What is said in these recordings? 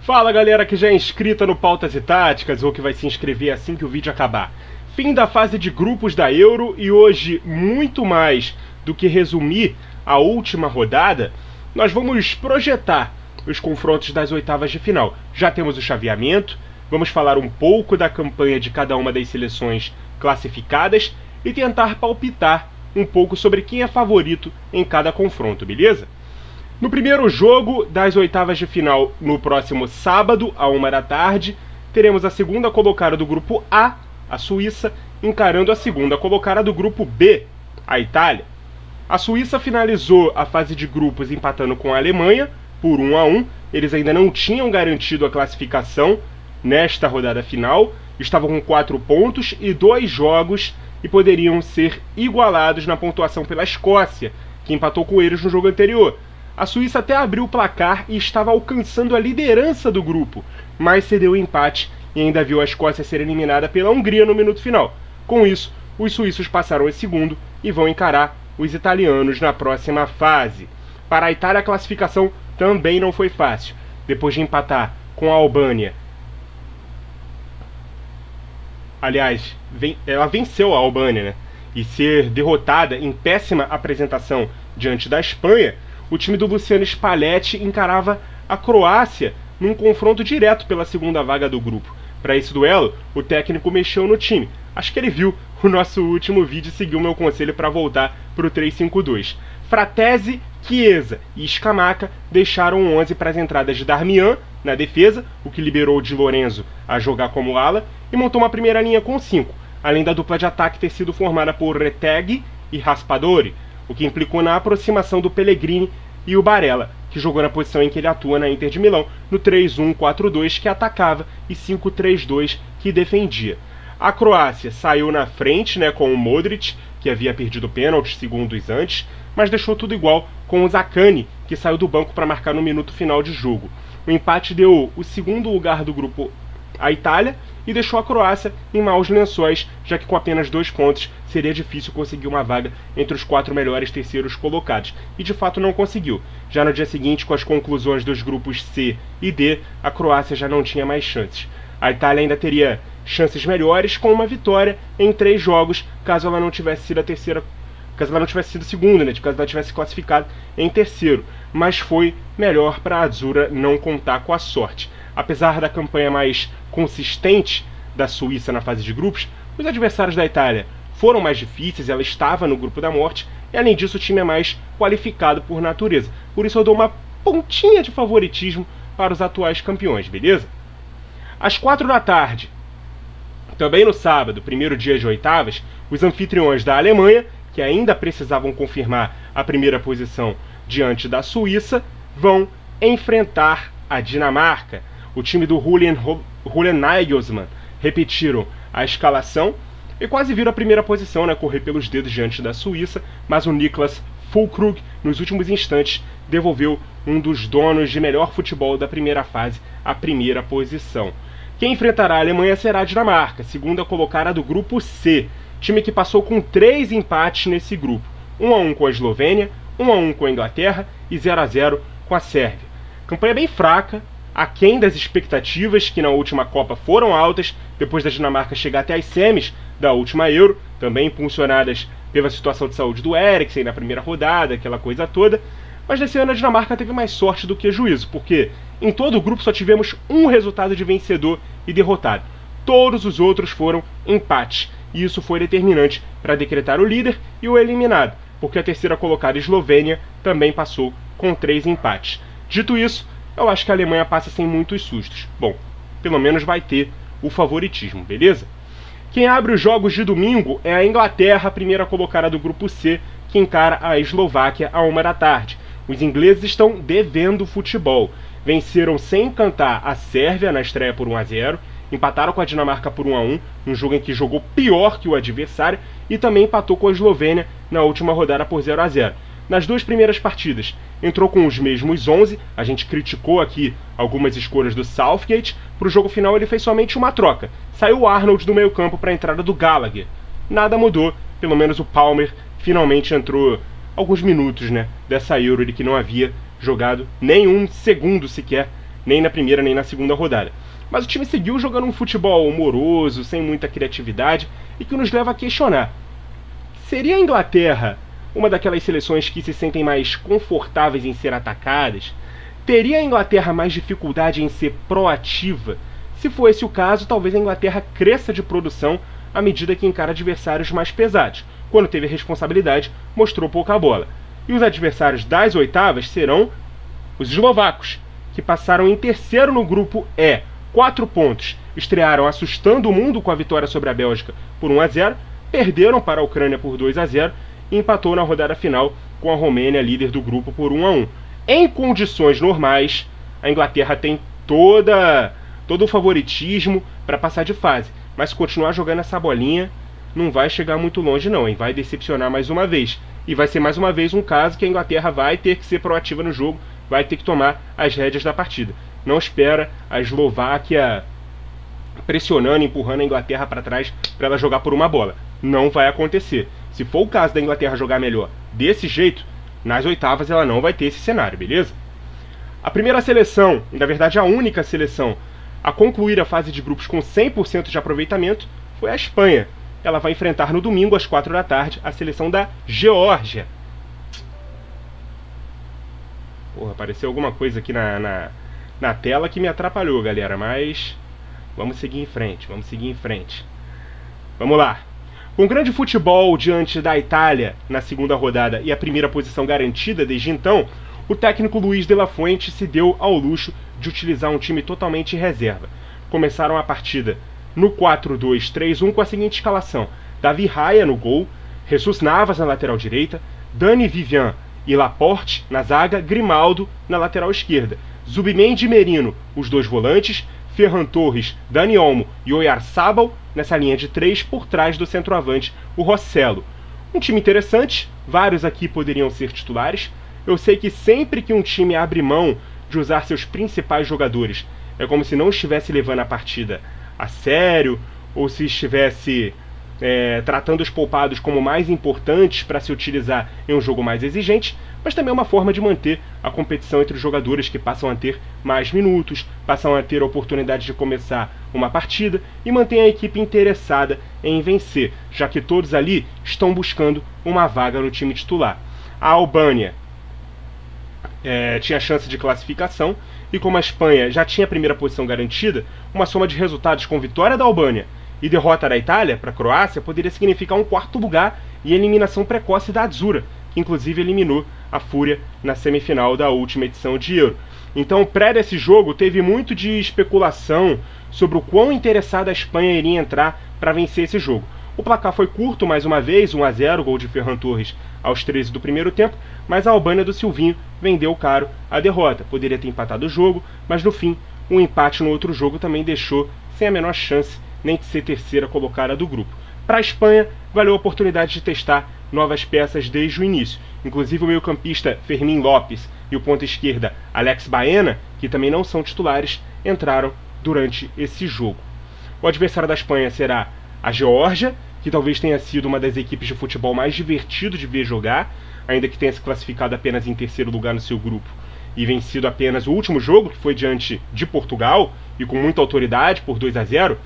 Fala galera que já é inscrita no Pautas e Táticas ou que vai se inscrever assim que o vídeo acabar. Fim da fase de grupos da Euro e hoje, muito mais do que resumir a última rodada, nós vamos projetar os confrontos das oitavas de final. Já temos o chaveamento, vamos falar um pouco da campanha de cada uma das seleções classificadas e tentar palpitar um pouco sobre quem é favorito em cada confronto, beleza? No primeiro jogo das oitavas de final, no próximo sábado, à 1 da tarde, teremos a segunda colocada do grupo A, a Suíça, encarando a segunda colocada do grupo B, a Itália. A Suíça finalizou a fase de grupos empatando com a Alemanha por 1-1. Eles ainda não tinham garantido a classificação nesta rodada final, estavam com 4 pontos e 2 jogos e poderiam ser igualados na pontuação pela Escócia, que empatou com eles no jogo anterior. A Suíça até abriu o placar e estava alcançando a liderança do grupo, mas cedeu o empate e ainda viu a Escócia ser eliminada pela Hungria no minuto final. Com isso, os suíços passaram a segundo e vão encarar os italianos na próxima fase. Para a Itália, a classificação também não foi fácil. Depois de empatar com a Albânia, aliás, ela venceu a Albânia, né? E ser derrotada em péssima apresentação diante da Espanha, o time do Luciano Spalletti encarava a Croácia num confronto direto pela segunda vaga do grupo. Para esse duelo, o técnico mexeu no time. Acho que ele viu o nosso último vídeo e seguiu meu conselho para voltar para o 3-5-2. Fratesi, Chiesa e Scamacca deixaram o 11 para as entradas de Darmian na defesa, o que liberou Di Lorenzo a jogar como ala, e montou uma primeira linha com 5, além da dupla de ataque ter sido formada por Retegui e Raspadori, o que implicou na aproximação do Pellegrini e o Barella, que jogou na posição em que ele atua na Inter de Milão, no 3-1-4-2 que atacava e 5-3-2 que defendia. A Croácia saiu na frente, com o Modric, que havia perdido pênalti segundos antes, mas deixou tudo igual com o Zaccagni, que saiu do banco para marcar no minuto final de jogo. O empate deu o segundo lugar do grupo à Itália e deixou a Croácia em maus lençóis, já que com apenas 2 pontos seria difícil conseguir uma vaga entre os 4 melhores terceiros colocados, e de fato não conseguiu. Já no dia seguinte, com as conclusões dos grupos C e D, a Croácia já não tinha mais chances. A Itália ainda teria chances melhores com uma vitória em 3 jogos, caso ela não tivesse sido segunda, caso ela tivesse classificado em terceiro, mas foi melhor para a Azzurra não contar com a sorte. Apesar da campanha mais consistente da Suíça na fase de grupos, os adversários da Itália foram mais difíceis, ela estava no grupo da morte, e além disso o time é mais qualificado por natureza. Por isso eu dou uma pontinha de favoritismo para os atuais campeões, beleza? Às 4 da tarde, também no sábado, primeiro dia de oitavas, os anfitriões da Alemanha, que ainda precisavam confirmar a primeira posição diante da Suíça, vão enfrentar a Dinamarca. O time do Julian Nagelsmann repetiram a escalação e quase viram a primeira posição, correr pelos dedos diante da Suíça, mas o Niklas Füllkrug, nos últimos instantes, devolveu um dos donos de melhor futebol da primeira fase à primeira posição. Quem enfrentará a Alemanha será a Dinamarca, segunda colocada do grupo C, time que passou com 3 empates nesse grupo, 1-1 com a Eslovênia, 1-1 com a Inglaterra e 0-0 com a Sérvia. Campanha bem fraca, aquém das expectativas que na última Copa foram altas, depois da Dinamarca chegar até as semis da última Euro, também impulsionadas pela situação de saúde do Eriksen na primeira rodada, aquela coisa toda. Mas nesse ano a Dinamarca teve mais sorte do que juízo, porque em todo o grupo só tivemos um resultado de vencedor e derrotado. Todos os outros foram empates, e isso foi determinante para decretar o líder e o eliminado, porque a terceira colocada Eslovênia também passou com 3 empates. Dito isso, eu acho que a Alemanha passa sem muitos sustos. Bom, pelo menos vai ter o favoritismo, beleza? Quem abre os jogos de domingo é a Inglaterra, a primeira colocada do grupo C, que encara a Eslováquia à 1 da tarde. Os ingleses estão devendo futebol. Venceram sem cantar a Sérvia na estreia por 1-0, empataram com a Dinamarca por 1-1, num jogo em que jogou pior que o adversário, e também empatou com a Eslovênia na última rodada por 0-0. Nas 2 primeiras partidas, entrou com os mesmos 11, a gente criticou aqui algumas escolhas do Southgate. Para o jogo final ele fez somente uma troca, saiu o Arnold do meio campo para a entrada do Gallagher. Nada mudou, pelo menos o Palmer finalmente entrou alguns minutos dessa Euro, ele que não havia jogado nem um segundo sequer nem na primeira nem na segunda rodada. Mas o time seguiu jogando um futebol moroso, sem muita criatividade, e que nos leva a questionar: seria a Inglaterra uma daquelas seleções que se sentem mais confortáveis em ser atacadas? Teria a Inglaterra mais dificuldade em ser proativa? Se for esse o caso, talvez a Inglaterra cresça de produção à medida que encara adversários mais pesados. Quando teve a responsabilidade, mostrou pouca bola. E os adversários das oitavas serão os eslovacos, que passaram em terceiro no grupo E, 4 pontos. Estrearam assustando o mundo com a vitória sobre a Bélgica por 1-0, perderam para a Ucrânia por 2-0 e empatou na rodada final com a Romênia, líder do grupo, por 1-1. Em condições normais, a Inglaterra tem todo o favoritismo para passar de fase, mas se continuar jogando essa bolinha, não vai chegar muito longe não, hein? Vai decepcionar mais uma vez. E vai ser mais uma vez um caso que a Inglaterra vai ter que ser proativa no jogo, vai ter que tomar as rédeas da partida. Não espera a Eslováquia pressionando, empurrando a Inglaterra para trás para ela jogar por uma bola. Não vai acontecer. Se for o caso da Inglaterra jogar melhor desse jeito, nas oitavas ela não vai ter esse cenário, beleza? A primeira seleção, na verdade a única seleção, a concluir a fase de grupos com 100% de aproveitamento foi a Espanha. Ela vai enfrentar no domingo às 4 da tarde a seleção da Geórgia. Porra, apareceu alguma coisa aqui na tela que me atrapalhou, galera, mas vamos seguir em frente, Vamos lá. Com grande futebol diante da Itália na segunda rodada e a primeira posição garantida desde então, o técnico Luiz de la Fuente se deu ao luxo de utilizar um time totalmente em reserva. Começaram a partida no 4-2-3-1 com a seguinte escalação: Davi Raya no gol, Jesus Navas na lateral direita, Dani Vivian e Laporte na zaga, Grimaldo na lateral esquerda, Zubimendi e Merino, os dois volantes, Ferran Torres, Dani Olmo e Oyarzabal nessa linha de 3 por trás do centroavante, o Rossello. Um time interessante, vários aqui poderiam ser titulares. Eu sei que sempre que um time abre mão de usar seus principais jogadores, é como se não estivesse levando a partida a sério, ou se estivesse tratando os poupados como mais importantes para se utilizar em um jogo mais exigente, mas também é uma forma de manter a competição entre os jogadores que passam a ter mais minutos, passam a ter a oportunidade de começar uma partida e mantém a equipe interessada em vencer, já que todos ali estão buscando uma vaga no time titular. A Albânia tinha chance de classificação, e como a Espanha já tinha a primeira posição garantida, uma soma de resultados com vitória da Albânia e derrota da Itália para a Croácia poderia significar um quarto lugar e eliminação precoce da Azzurra, que inclusive eliminou a Fúria na semifinal da última edição de Euro. Então, pré desse jogo, teve muito de especulação sobre o quão interessada a Espanha iria entrar para vencer esse jogo. O placar foi curto mais uma vez, 1-0, gol de Ferran Torres aos 13 do primeiro tempo, mas a Albânia do Silvinho vendeu caro a derrota. Poderia ter empatado o jogo, mas no fim, um empate no outro jogo também deixou sem a menor chance nem de ser terceira colocada do grupo. Para a Espanha, valeu a oportunidade de testar novas peças desde o início. Inclusive o meio-campista Fermín López e o ponta-esquerda Alex Baena, que também não são titulares, entraram durante esse jogo. O adversário da Espanha será a Geórgia, que talvez tenha sido uma das equipes de futebol mais divertido de ver jogar, ainda que tenha se classificado apenas em terceiro lugar no seu grupo e vencido apenas o último jogo, que foi diante de Portugal, e com muita autoridade, por 2-0,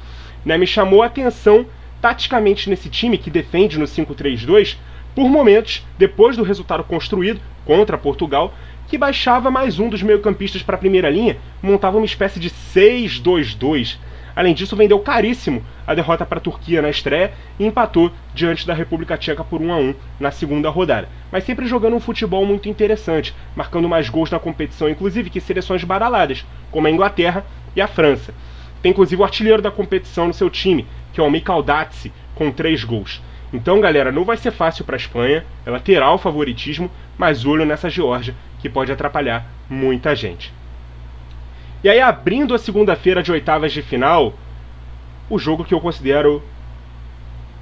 me chamou a atenção taticamente nesse time que defende no 5-3-2, por momentos, depois do resultado construído contra Portugal, que baixava mais um dos meio-campistas para a primeira linha, montava uma espécie de 6-2-2. Além disso, vendeu caríssimo a derrota para a Turquia na estreia e empatou diante da República Tcheca por 1-1 na segunda rodada. Mas sempre jogando um futebol muito interessante, marcando mais gols na competição, inclusive que seleções badaladas, como a Inglaterra e a França. Tem inclusive o artilheiro da competição no seu time, que é o Mikaldadze, com 3 gols. Então, galera, não vai ser fácil para a Espanha, ela terá o favoritismo, mas olho nessa Geórgia, que pode atrapalhar muita gente. E aí, abrindo a segunda-feira de oitavas de final, o jogo que eu considero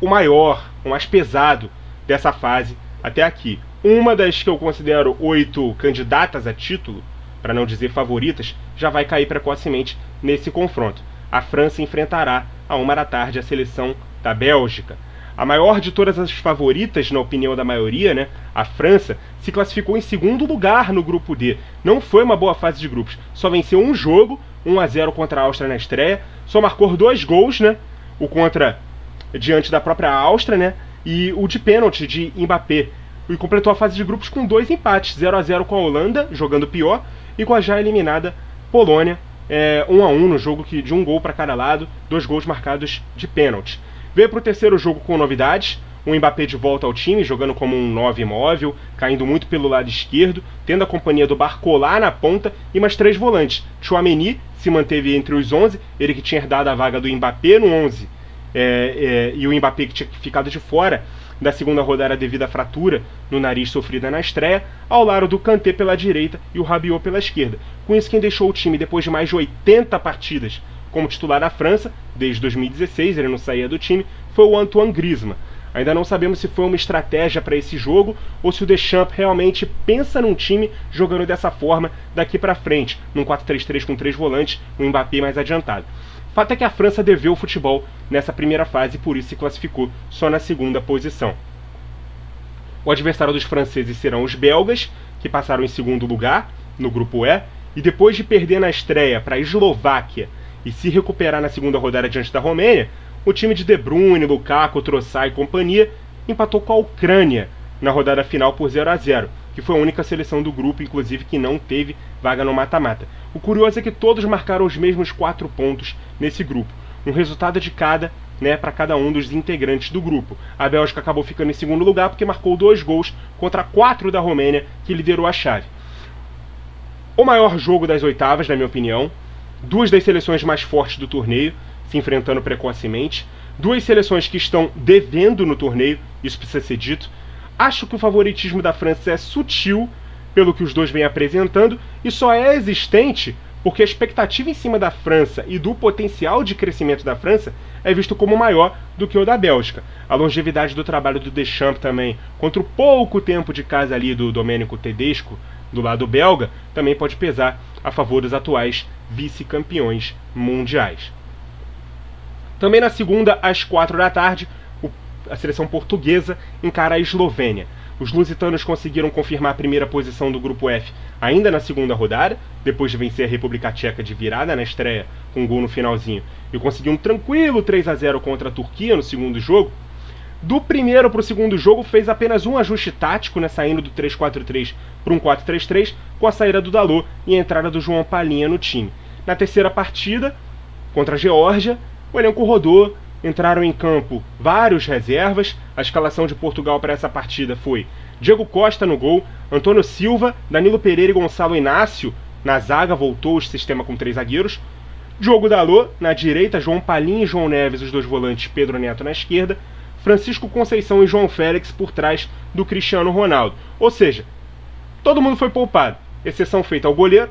o maior, o mais pesado dessa fase até aqui. Uma das que eu considero 8 candidatas a título, para não dizer favoritas, já vai cair precocemente nesse confronto. A França enfrentará a 1 da tarde a seleção da Bélgica. A maior de todas as favoritas, na opinião da maioria, né, a França, se classificou em segundo lugar no grupo D. Não foi uma boa fase de grupos, só venceu um jogo, 1-0 contra a Áustria na estreia, só marcou 2 gols, né, o contra diante da própria Áustria, né, e o de pênalti de Mbappé. E completou a fase de grupos com 2 empates, 0-0 com a Holanda, jogando pior, e com a já eliminada Polônia, 1-1 no jogo de 1 gol para cada lado, 2 gols marcados de pênalti. Veio para o terceiro jogo com novidades, o Mbappé de volta ao time, jogando como um 9 móvel, caindo muito pelo lado esquerdo, tendo a companhia do Barcola na ponta e mais 3 volantes. Tchouaméni se manteve entre os 11, ele que tinha herdado a vaga do Mbappé no 11, e o Mbappé que tinha ficado de fora da segunda rodada devido à fratura no nariz sofrida na estreia, ao lado do Kanté pela direita e o Rabiot pela esquerda. Com isso, quem deixou o time depois de mais de 80 partidas como titular da França, desde 2016, ele não saía do time, foi o Antoine Griezmann. Ainda não sabemos se foi uma estratégia para esse jogo ou se o Deschamps realmente pensa num time jogando dessa forma daqui para frente, num 4-3-3 com 3 volantes, um Mbappé mais adiantado. Fato é que a França deveu o futebol nessa primeira fase e por isso se classificou só na segunda posição. O adversário dos franceses serão os belgas, que passaram em segundo lugar no grupo E, e depois de perder na estreia para a Eslováquia e se recuperar na segunda rodada diante da Romênia, o time de De Bruyne, Lukaku, Trossard e companhia empatou com a Ucrânia na rodada final por 0-0, que foi a única seleção do grupo, inclusive, que não teve vaga no mata-mata. O curioso é que todos marcaram os mesmos 4 pontos nesse grupo, um resultado de cada, né, para cada um dos integrantes do grupo. A Bélgica acabou ficando em segundo lugar porque marcou 2 gols contra 4 da Romênia, que liderou a chave. O maior jogo das oitavas, na minha opinião, 2 das seleções mais fortes do torneio se enfrentando precocemente, 2 seleções que estão devendo no torneio, isso precisa ser dito. Acho que o favoritismo da França é sutil pelo que os dois vêm apresentando e só é existente porque a expectativa em cima da França e do potencial de crescimento da França é visto como maior do que o da Bélgica. A longevidade do trabalho do Deschamps também, contra o pouco tempo de casa ali do Domenico Tedesco, do lado belga, também pode pesar a favor dos atuais vice-campeões mundiais. Também na segunda, às 4 da tarde, a seleção portuguesa encara a Eslovênia. Os lusitanos conseguiram confirmar a primeira posição do grupo F ainda na segunda rodada, depois de vencer a República Tcheca de virada na estreia com um gol no finalzinho, e conseguiu um tranquilo 3-0 contra a Turquia no segundo jogo. Do primeiro para o segundo jogo fez apenas um ajuste tático, né, saindo do 3-4-3 para um 4-3-3, com a saída do Dalot e a entrada do João Palhinha no time. Na terceira partida, contra a Geórgia, o elenco rodou, entraram em campo vários reservas. A escalação de Portugal para essa partida foi Diego Costa no gol, Antônio Silva, Danilo Pereira e Gonçalo Inácio na zaga, voltou o sistema com 3 zagueiros, Diogo Dalot na direita, João Palhinha e João Neves, os 2 volantes, Pedro Neto na esquerda, Francisco Conceição e João Félix por trás do Cristiano Ronaldo. Ou seja, todo mundo foi poupado, exceção feita ao goleiro,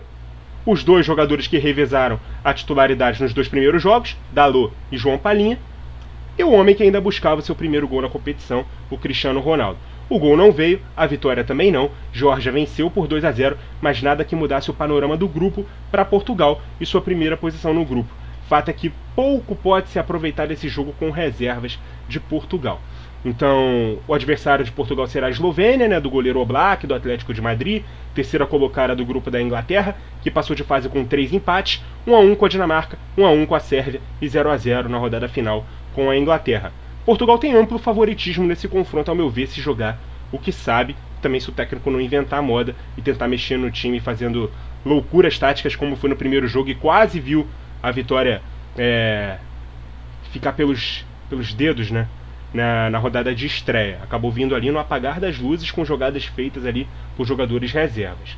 os 2 jogadores que revezaram a titularidade nos 2 primeiros jogos, Dalot e João Palhinha, e o homem que ainda buscava seu primeiro gol na competição, o Cristiano Ronaldo. O gol não veio, a vitória também não, Geórgia venceu por 2-0, mas nada que mudasse o panorama do grupo para Portugal e sua primeira posição no grupo. Fato é que pouco pode se aproveitar desse jogo com reservas de Portugal. Então, o adversário de Portugal será a Eslovênia, né, do goleiro Oblak, do Atlético de Madrid, terceira colocada do grupo da Inglaterra, que passou de fase com 3 empates, 1-1 com a Dinamarca, 1-1 com a Sérvia e 0-0 na rodada final com a Inglaterra. Portugal tem amplo favoritismo nesse confronto, ao meu ver, se jogar o que sabe, também se o técnico não inventar moda e tentar mexer no time fazendo loucuras táticas como foi no primeiro jogo e quase viu a vitória ficar pelos dedos, né? Na rodada de estreia. Acabou vindo ali no apagar das luzes com jogadas feitas ali por jogadores reservas.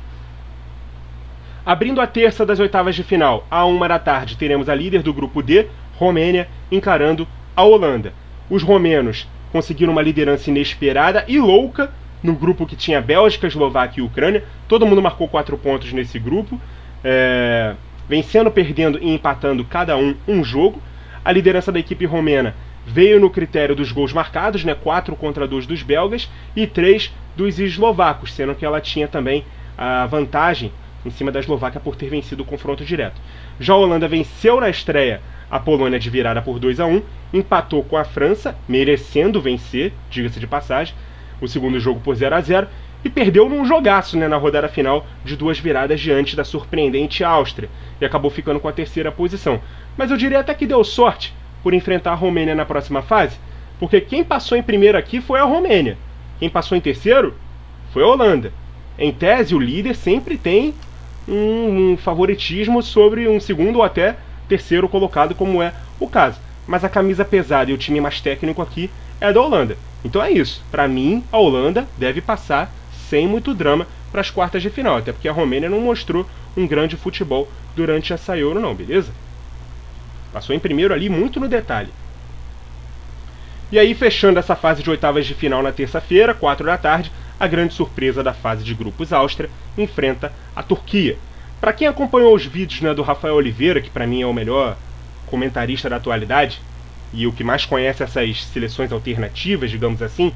Abrindo a terça das oitavas de final, à 1 da tarde, teremos a líder do grupo D, Romênia, encarando a Holanda. Os romenos conseguiram uma liderança inesperada e louca no grupo que tinha Bélgica, Eslováquia e Ucrânia. Todo mundo marcou 4 pontos nesse grupo, vencendo, perdendo e empatando cada um jogo. A liderança da equipe romena veio no critério dos gols marcados, né? 4 contra 2 dos belgas e 3 dos eslovacos, sendo que ela tinha também a vantagem em cima da Eslováquia por ter vencido o confronto direto. Já a Holanda venceu na estreia a Polônia de virada por 2-1 empatou com a França, merecendo vencer, diga-se de passagem, o segundo jogo por 0-0, e perdeu num jogaço, né, na rodada final de 2 viradas diante da surpreendente Áustria, e acabou ficando com a terceira posição. Mas eu diria até que deu sorte por enfrentar a Romênia na próxima fase, porque quem passou em primeiro aqui foi a Romênia, quem passou em terceiro foi a Holanda. Em tese, o líder sempre tem um favoritismo sobre um segundo ou até terceiro colocado, como é o caso. Mas a camisa pesada e o time mais técnico aqui é da Holanda. Então é isso. Para mim, a Holanda deve passar sem muito drama para as quartas de final. Até porque a Romênia não mostrou um grande futebol durante essa Euro não, beleza? Passou em primeiro ali muito no detalhe. E aí, fechando essa fase de oitavas de final na terça-feira, 4 da tarde, a grande surpresa da fase de grupos, Áustria enfrenta a Turquia. Para quem acompanhou os vídeos, né, do Rafael Oliveira, que para mim é o melhor comentarista da atualidade, e o que mais conhece essas seleções alternativas, digamos assim,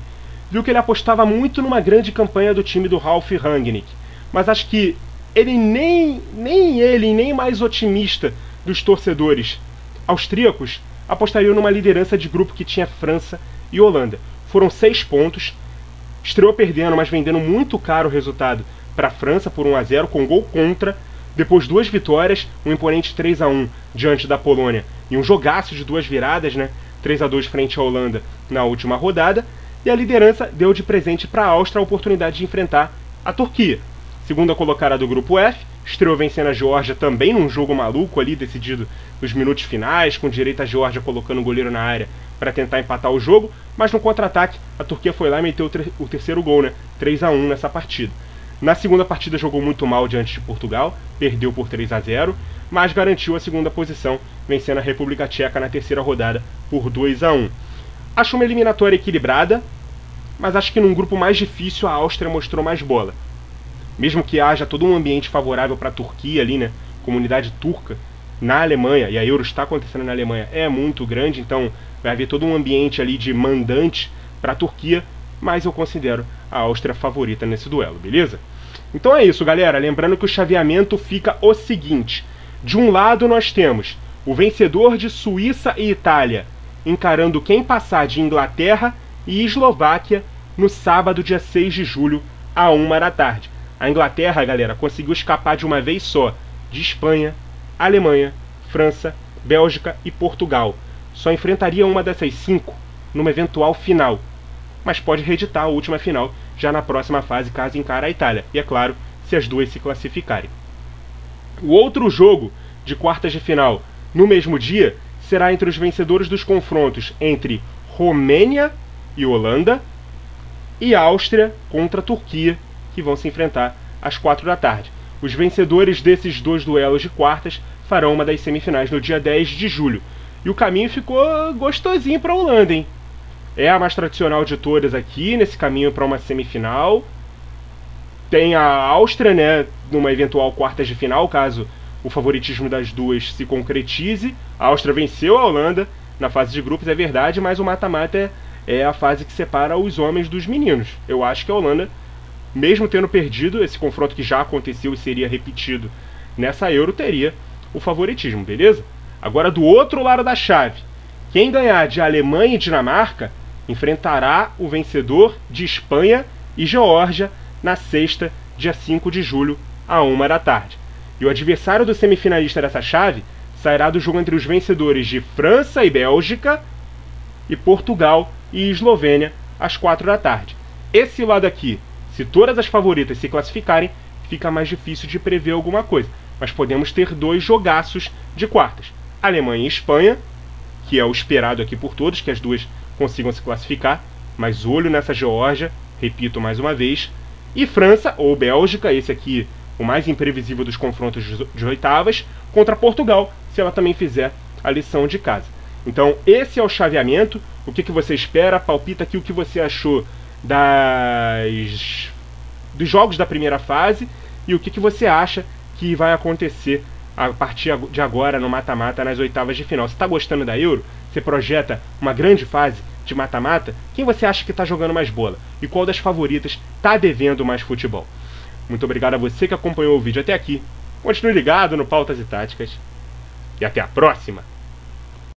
viu que ele apostava muito numa grande campanha do time do Ralf Rangnick. Mas acho que ele nem mais otimista dos torcedores austríacos apostariam numa liderança de grupo que tinha França e Holanda. Foram 6 pontos, estreou perdendo, mas vendendo muito caro o resultado para a França por 1-0 com gol contra, depois 2 vitórias, um imponente 3-1 diante da Polônia e um jogaço de 2 viradas, né? 3-2 frente à Holanda na última rodada, e a liderança deu de presente para a Áustria a oportunidade de enfrentar a Turquia. Segunda colocada do grupo F, estreou vencendo a Geórgia também num jogo maluco ali, decidido nos minutos finais, com direito a Geórgia colocando o goleiro na área para tentar empatar o jogo, mas no contra-ataque a Turquia foi lá e meteu o terceiro gol, né? 3-1 nessa partida. Na segunda partida jogou muito mal diante de Portugal, perdeu por 3-0, mas garantiu a segunda posição, vencendo a República Tcheca na terceira rodada por 2-1. Acho uma eliminatória equilibrada, mas acho que num grupo mais difícil a Áustria mostrou mais bola. Mesmo que haja todo um ambiente favorável para a Turquia ali, né? Comunidade turca na Alemanha, e a Euro está acontecendo na Alemanha, é muito grande, então vai haver todo um ambiente ali de mandante para a Turquia, mas eu considero a Áustria favorita nesse duelo, beleza? Então é isso, galera. Lembrando que o chaveamento fica o seguinte. De um lado nós temos o vencedor de Suíça e Itália encarando quem passar de Inglaterra e Eslováquia no sábado, dia 6 de julho, à 1 da tarde. A Inglaterra, galera, conseguiu escapar de uma vez só de Espanha, Alemanha, França, Bélgica e Portugal. Só enfrentaria uma dessas 5 numa eventual final, mas pode reeditar a última final já na próxima fase caso encare a Itália. E é claro, se as duas se classificarem. O outro jogo de quartas de final no mesmo dia será entre os vencedores dos confrontos entre Romênia e Holanda e Áustria contra a Turquia, que vão se enfrentar às 4 da tarde. Os vencedores desses 2 duelos de quartas farão uma das semifinais no dia 10 de julho. E o caminho ficou gostosinho para a Holanda, hein? É a mais tradicional de todas aqui, nesse caminho para uma semifinal. Tem a Áustria, né, numa eventual quartas de final, caso o favoritismo das duas se concretize. A Áustria venceu a Holanda na fase de grupos, é verdade, mas o mata-mata é a fase que separa os homens dos meninos. Eu acho que a Holanda, mesmo tendo perdido esse confronto que já aconteceu e seria repetido nessa Euro, teria o favoritismo, beleza? Agora, do outro lado da chave, quem ganhar de Alemanha e Dinamarca enfrentará o vencedor de Espanha e Geórgia na sexta, dia 5 de julho, à 1 da tarde. E o adversário do semifinalista dessa chave sairá do jogo entre os vencedores de França e Bélgica e Portugal e Eslovênia às 4 da tarde. Esse lado aqui, se todas as favoritas se classificarem, fica mais difícil de prever alguma coisa. Mas podemos ter 2 jogaços de quartas. Alemanha e Espanha, que é o esperado aqui por todos, que as duas consigam se classificar, mas olho nessa Geórgia, repito mais uma vez, e França ou Bélgica, esse aqui o mais imprevisível dos confrontos de oitavas, contra Portugal, se ela também fizer a lição de casa. Então esse é o chaveamento. O que você espera? Palpita aqui o que você achou dos jogos da primeira fase e o que você acha que vai acontecer a partir de agora no mata-mata nas oitavas de final. Você está gostando da Euro? Você projeta uma grande fase de mata-mata? Quem você acha que está jogando mais bola? E qual das favoritas está devendo mais futebol? Muito obrigado a você que acompanhou o vídeo até aqui. Continue ligado no Pautas e Táticas. E até a próxima!